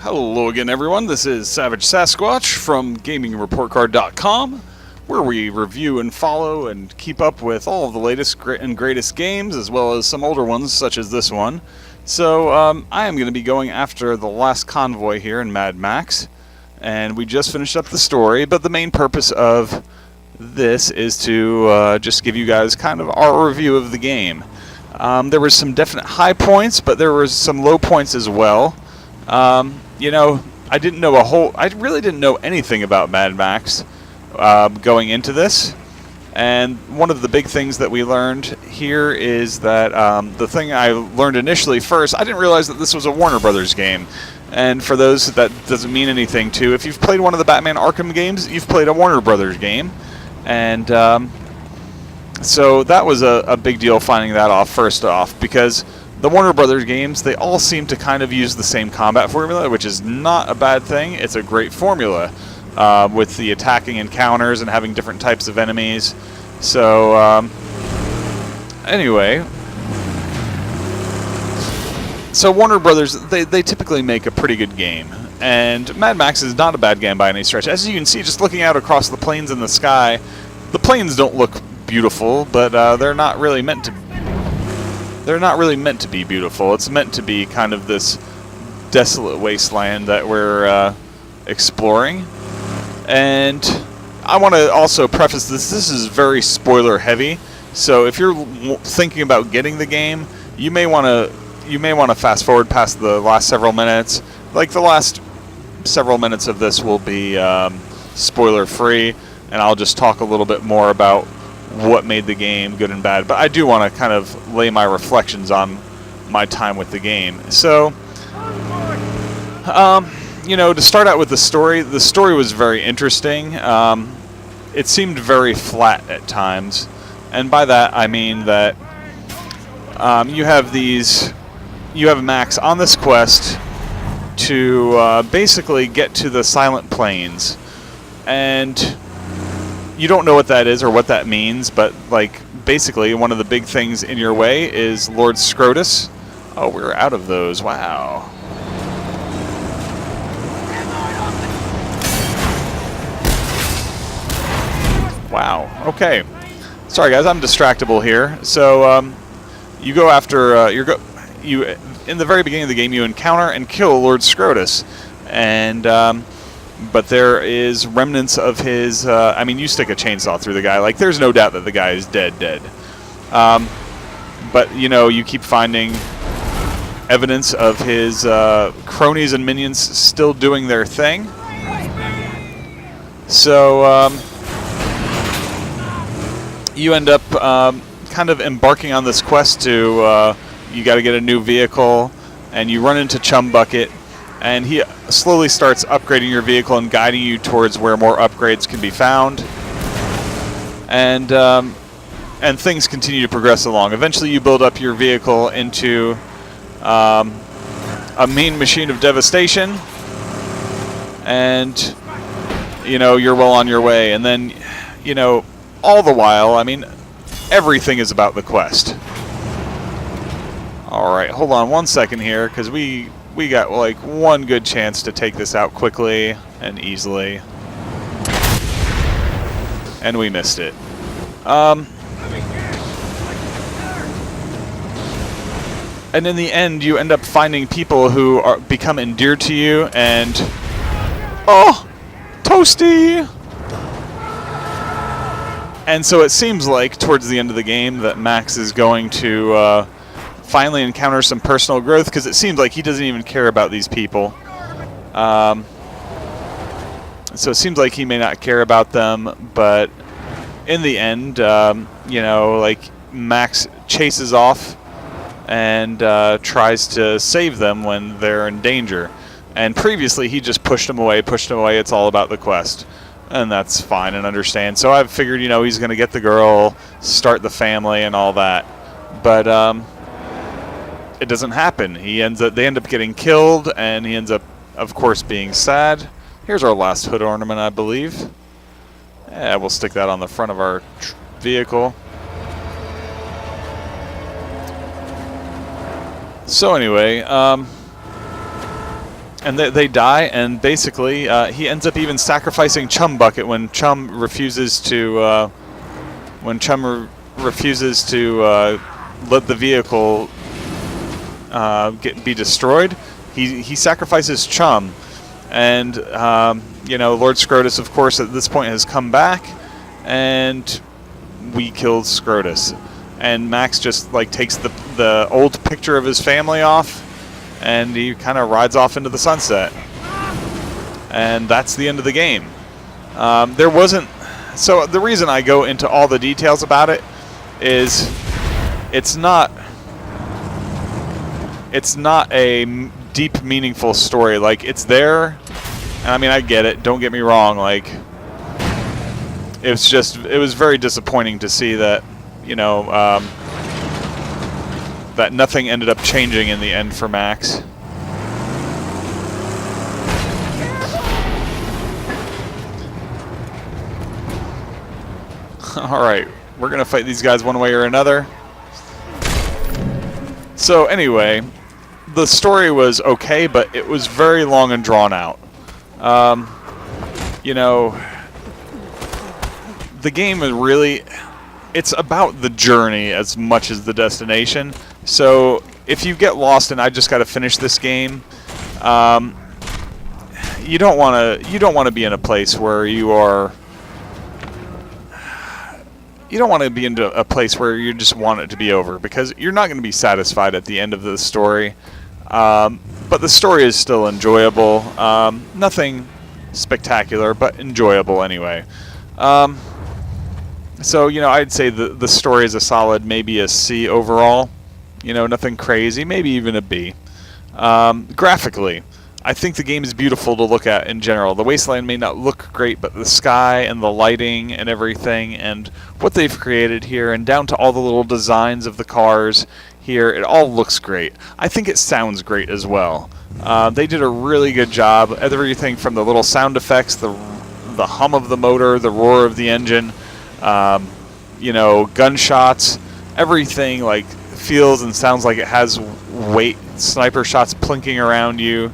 Hello again, everyone. This is Savage Sasquatch from GamingReportCard.com, where we review and follow and keep up with all of the latest and greatest games, as well as some older ones, such as this one. So, I am going to be going after the last convoy here in Mad Max, and we just finished up the story, but the main purpose of this is to just give you guys kind of our review of the game. There was some definite high points, but there was some low points as well. You know, I really didn't know anything about Mad Max going into this, and one of the big things that we learned here is that the thing I learned initially first, I didn't realize that this was a Warner Brothers game, and for those that doesn't mean anything to, if you've played one of the Batman Arkham games, you've played a Warner Brothers game, and so that was a big deal finding that off first off, because the Warner Brothers games, they all seem to kind of use the same combat formula, which is not a bad thing. It's a great formula with the attacking encounters and having different types of enemies. So, anyway. So Warner Brothers, they typically make a pretty good game. And Mad Max is not a bad game by any stretch. As you can see, just looking out across the plains in the sky, the plains don't look beautiful, but they're not really meant to be beautiful. It's meant to be kind of this desolate wasteland that we're exploring. And I want to also preface this is very spoiler heavy. So if you're thinking about getting the game, you may want to fast forward past the last several minutes. Like the last several minutes of this will be spoiler free, and I'll just talk a little bit more about what made the game good and bad, but I do want to kind of lay my reflections on my time with the game. So, you know, to start out with the story was very interesting. It seemed very flat at times, and by that I mean that you have Max on this quest to basically get to the Silent Plains, and you don't know what that is or what that means, but like basically one of the big things in your way is Lord Scrotus. Oh, we're out of those. Wow. Wow. Okay. Sorry guys, I'm distractible here. So you go after you in the very beginning of the game you encounter and kill Lord Scrotus, and but there is remnants of his, I mean, you stick a chainsaw through the guy, like, there's no doubt that the guy is dead. But, you know, you keep finding evidence of his cronies and minions still doing their thing. So, you end up kind of embarking on this quest to, you got to get a new vehicle, and you run into Chumbucket, and he slowly starts upgrading your vehicle and guiding you towards where more upgrades can be found. And things continue to progress along. Eventually you build up your vehicle into a mean machine of devastation. And, you know, you're well on your way. And then, you know, all the while, I mean, everything is about the quest. Alright, hold on one second here, because we got like one good chance to take this out quickly and easily, and we missed it. And in the end you end up finding people who become endeared to you, and oh, Toasty! And so it seems like towards the end of the game that Max is going to finally encounter some personal growth, because it seems like he doesn't even care about these people. So it seems like he may not care about them, but in the end, you know, like, Max chases off and tries to save them when they're in danger. And previously he just pushed them away, it's all about the quest. And that's fine and understand. So I've figured, you know, he's going to get the girl, start the family and all that. But, it doesn't happen. They end up getting killed, and he ends up, of course, being sad. Here's our last hood ornament, I believe. Yeah, we'll stick that on the front of our vehicle. So anyway, and they die, and basically he ends up even sacrificing Chumbucket when Chum refuses to let the vehicle be destroyed. He sacrifices Chum, and Lord Scrotus, of course, at this point has come back, and we killed Scrotus, and Max just takes the old picture of his family off, and he kind of rides off into the sunset, and that's the end of the game. So the reason I go into all the details about it is it's not a deep, meaningful story. It's there, and I mean, I get it, don't get me wrong, it was very disappointing to see that, that nothing ended up changing in the end for Max. Alright, we're going to fight these guys one way or another. So anyway, the story was okay, but it was very long and drawn out. The game is really... It's about the journey as much as the destination. So if you get lost and I just got to finish this game, you don't want to be in a place where you are... You don't want to be into a place where you just want it to be over, because you're not going to be satisfied at the end of the story. But the story is still enjoyable. Nothing spectacular, but enjoyable anyway. So, I'd say the story is a solid, maybe a C overall. Nothing crazy, maybe even a B. Graphically, I think the game is beautiful to look at in general. The wasteland may not look great, but the sky and the lighting and everything and what they've created here, and down to all the little designs of the cars here, it all looks great. I think it sounds great as well. They did a really good job. Everything from the little sound effects, the hum of the motor, the roar of the engine, gunshots, everything feels and sounds like it has weight. Sniper shots plinking around you.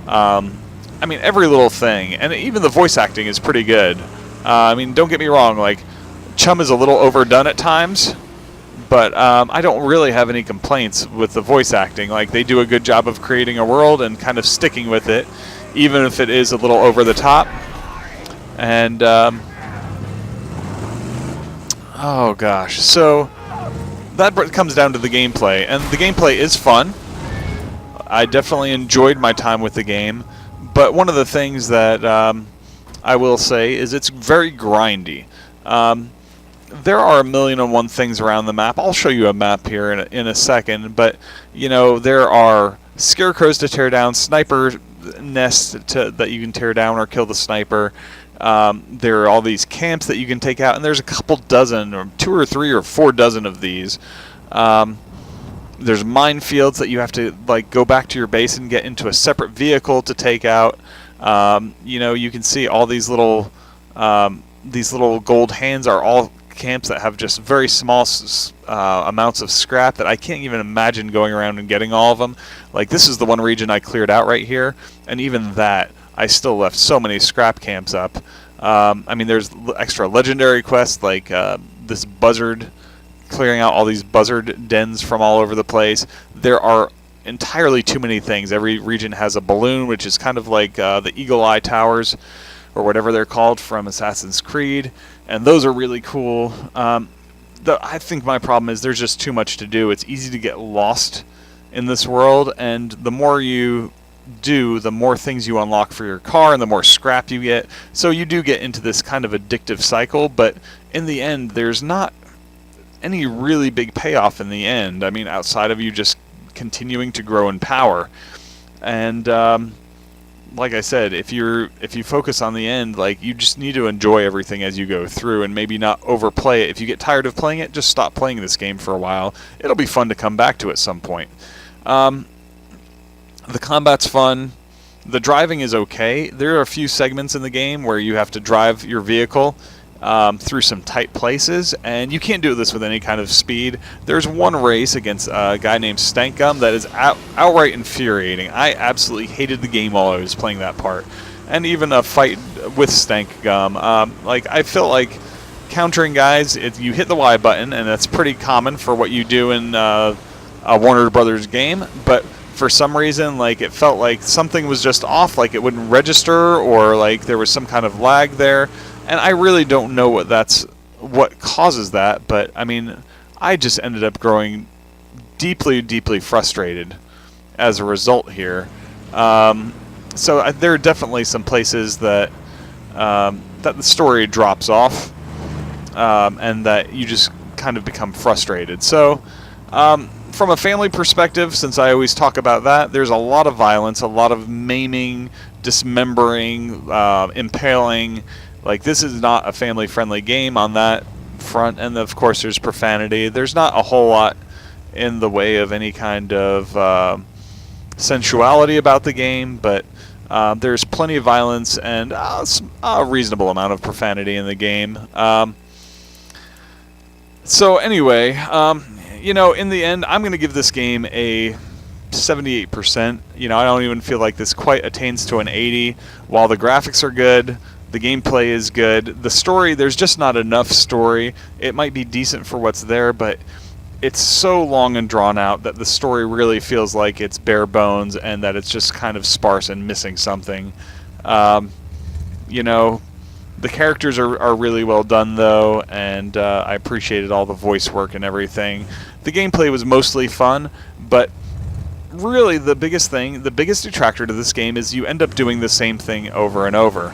I mean, every little thing, and even the voice acting is pretty good. I mean, don't get me wrong, Chum is a little overdone at times, but I don't really have any complaints with the voice acting. They do a good job of creating a world and kind of sticking with it, even if it is a little over the top. And oh gosh, so that comes down to the gameplay, and the gameplay is fun. I definitely enjoyed my time with the game, but one of the things that I will say is it's very grindy. There are 1,000,001 things around the map. I'll show you a map here in a second, but there are scarecrows to tear down, sniper nests that you can tear down or kill the sniper. There are all these camps that you can take out, and there's a couple dozen, or 2 or 3 or 4 dozen of these. There's minefields that you have to go back to your base and get into a separate vehicle to take out. You can see all these little gold hands are all camps that have just very small amounts of scrap that I can't even imagine going around and getting all of them. This is the one region I cleared out right here, and even that I still left so many scrap camps up. I mean, there's extra legendary quests this buzzard, clearing out all these buzzard dens from all over the place. There are entirely too many things. Every region has a balloon, which is kind of like the Eagle Eye Towers, or whatever they're called from Assassin's Creed, and those are really cool. I think my problem is there's just too much to do. It's easy to get lost in this world, and the more you do, the more things you unlock for your car, and the more scrap you get. So you do get into this kind of addictive cycle, but in the end, there's not any really big payoff in the end. I mean, outside of you just continuing to grow in power. And like I said, if you focus on the end, you just need to enjoy everything as you go through, and maybe not overplay it. If you get tired of playing it, just stop playing this game for a while. It'll be fun to come back to at some point. The combat's fun. The driving is okay. There are a few segments in the game where you have to drive your vehicle. through some tight places, and you can't do this with any kind of speed. There's one race against a guy named Stankum that is outright infuriating. I absolutely hated the game while I was playing that part, and even a fight with Stankum. Like, I felt like countering guys, you hit the Y button, and that's pretty common for what you do in a Warner Brothers game, but for some reason, like, it felt like something was just off, like it wouldn't register, or like there was some kind of lag there. And I really don't know what causes that, but I mean, I just ended up growing deeply, deeply frustrated as a result here. So there are definitely some places that the story drops off, and that you just kind of become frustrated. So from a family perspective, since I always talk about that, there's a lot of violence, a lot of maiming, dismembering, impaling. Like, this is not a family-friendly game on that front, and of course there's profanity. There's not a whole lot in the way of any kind of sensuality about the game, but there's plenty of violence and a reasonable amount of profanity in the game. So anyway, in the end, I'm going to give this game a 78%. I don't even feel like this quite attains to an 80. While the graphics are good, the gameplay is good. The story, there's just not enough story. It might be decent for what's there, but it's so long and drawn out that the story really feels like it's bare bones and that it's just kind of sparse and missing something. The characters are really well done, though, and I appreciated all the voice work and everything. The gameplay was mostly fun, but really the biggest detractor to this game is you end up doing the same thing over and over.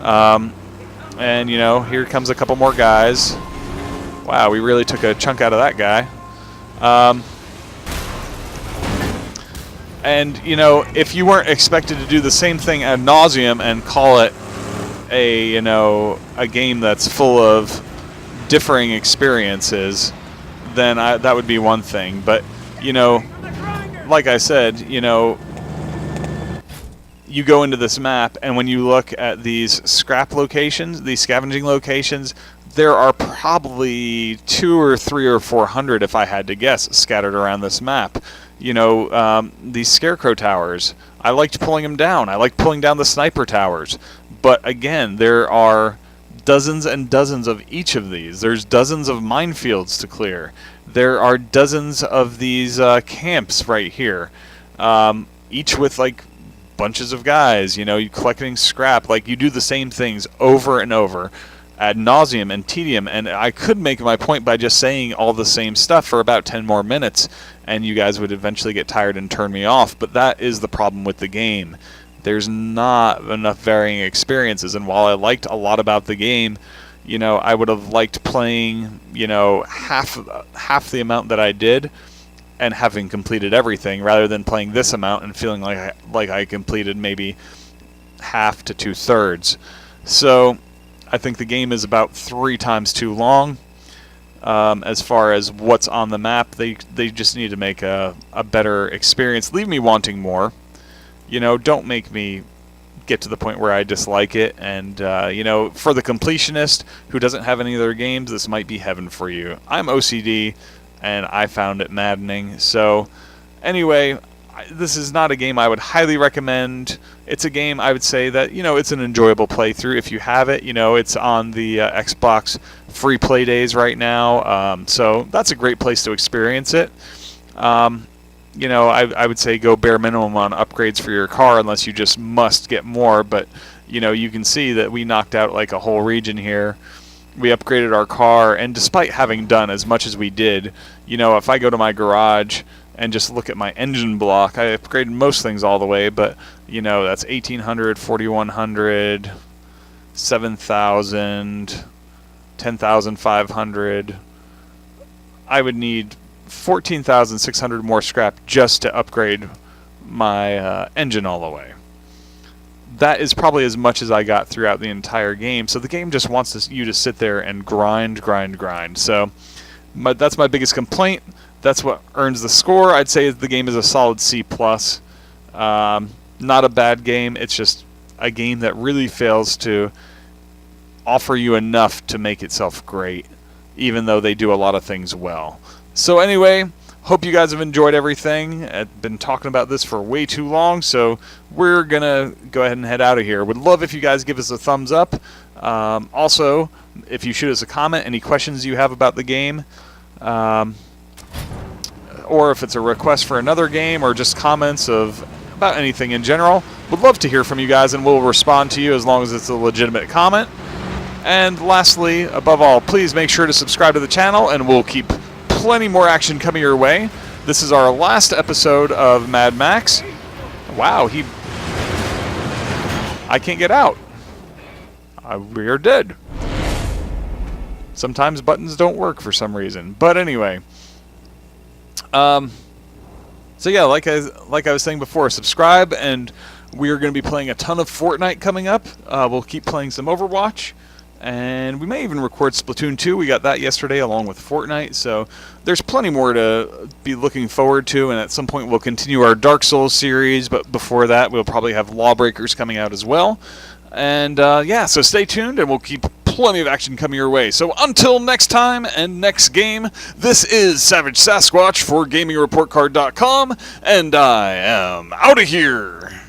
And here comes a couple more guys. Wow, we really took a chunk out of that guy. And if you weren't expected to do the same thing ad nauseum and call it a game that's full of differing experiences, then that would be one thing. But like I said, you go into this map, and when you look at these scrap locations, these scavenging locations, there are probably 200 or 300 or 400, if I had to guess, scattered around this map. These scarecrow towers, I liked pulling them down. I liked pulling down the sniper towers. But again, there are dozens and dozens of each of these. There's dozens of minefields to clear. There are dozens of these camps right here, each with like bunches of guys, you collecting scrap. Like, you do the same things over and over ad nauseum and tedium, and I could make my point by just saying all the same stuff for about 10 more minutes, and you guys would eventually get tired and turn me off. But that is the problem with the game. There's not enough varying experiences, and while I liked a lot about the game, I would have liked playing half the amount that I did and having completed everything, rather than playing this amount and feeling like I completed maybe half to 2/3. So I think the game is about 3 times too long. As far as what's on the map, they just need to make a better experience. Leave me wanting more. Don't make me get to the point where I dislike it. And for the completionist who doesn't have any other games, this might be heaven for you. I'm OCD, and I found it maddening. So anyway, this is not a game I would highly recommend. It's a game I would say that, it's an enjoyable playthrough if you have it. It's on the Xbox free play days right now, so that's a great place to experience it. I would say go bare minimum on upgrades for your car, unless you just must get more. But you can see that we knocked out like a whole region here. We upgraded our car, and despite having done as much as we did, if I go to my garage and just look at my engine block, I upgraded most things all the way, but that's 1800, 4100, 7000, 10,500. I would need 14,600 more scrap just to upgrade my engine all the way. That is probably as much as I got throughout the entire game. So the game just wants you to sit there and grind. So that's my biggest complaint. That's what earns the score. I'd say the game is a solid C+. Not a bad game. It's just a game that really fails to offer you enough to make itself great, even though they do a lot of things well. So anyway, hope you guys have enjoyed everything. I've been talking about this for way too long, so we're going to go ahead and head out of here. Would love if you guys give us a thumbs up. Also, if you shoot us a comment, any questions you have about the game, or if it's a request for another game, or just comments about anything in general, would love to hear from you guys, and we'll respond to you as long as it's a legitimate comment. And lastly, above all, please make sure to subscribe to the channel, and we'll keep plenty more action coming your way. This is our last episode of Mad Max. Wow, I can't get out. We are dead. Sometimes buttons don't work for some reason. But anyway. So yeah, like I was saying before, subscribe, and we are going to be playing a ton of Fortnite coming up. We'll keep playing some Overwatch. And we may even record Splatoon 2. We got that yesterday along with Fortnite. So there's plenty more to be looking forward to. And at some point we'll continue our Dark Souls series. But before that we'll probably have Lawbreakers coming out as well. And yeah, so stay tuned and we'll keep plenty of action coming your way. So until next time and next game, this is Savage Sasquatch for GamingReportCard.com. And I am out of here.